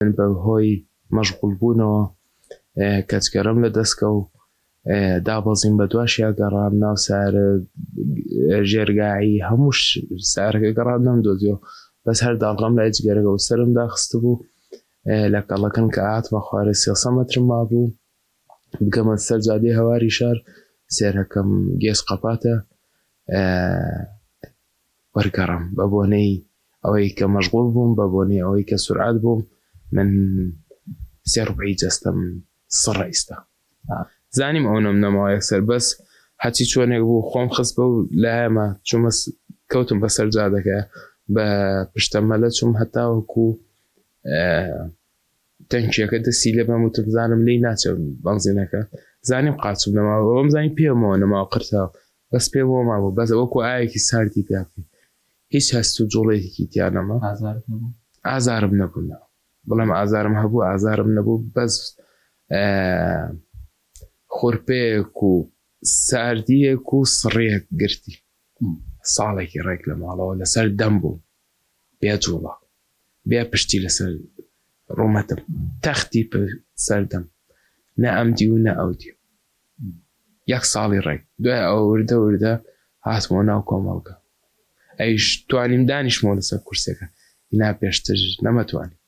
بەهۆی مەشغوڵبوونەوە کەچکەرم لە دەستکە و دابەزیم بە دواشیا گەڕام ناو سارە ژێرگایی هەموو سارەکە گەڕام نەمدۆزیەوە بەس هەر داڵغەم لە ئەجگەرەکە و سرم داخست بوو لە کەڵەکەن کە ئاتمە خوارە 300 مەترم مابوو بگەمە سەر جادەی هەواری شار سێرەکەم گێس قەپاتە وەرگەڕم بە بۆنەی ئەوەی کە مەشغوڵ بووم بە بۆنەی ئەوەی کە سورعات بووم من 3 ڕوبعی جەستەم سڕ ئیستا زانیم ئەو نەماوە یەکسەر بەس هەچی چۆنێک بوو خۆم خست بە و لایەمە چوومە کەوتم بەسەر جادەکە بە پشتەمەلە چووم هەتاوەکو تەنکیەکە دەستی لە بەم وتم زانم لی ناچێت بەنزینەکە زانیم قاچم نەماوە ئەوم زانی پێمەوە نەماوە قرتەوە بەس پێمەوە مابوو بەس وەکو ئاوێکی ساردی پێکەی هیچ هەست و جوڵێکی تیان نەما ئازارم نەبوونا بەڵام ئازارم هەبوو ئازارم نەبوو بەس خۆرپەیەک و ساردیەک و سڕەیەک گرتی ساڵێکی ڕێک لە ماڵەوە لەسەر دەم بوو بێ جوڵە بێ پشتی لەسەر ڕوومەتم تەختی سەردەم نە ئەمدی و نە ئەودی 1 ساڵی ڕێک دوای ئەو وردە هاتمەوە ناو کۆمەڵگە ئەیش توانیم دانیشتمەوە لەسەر کورسەکە نا پێشتر نەمەتوانی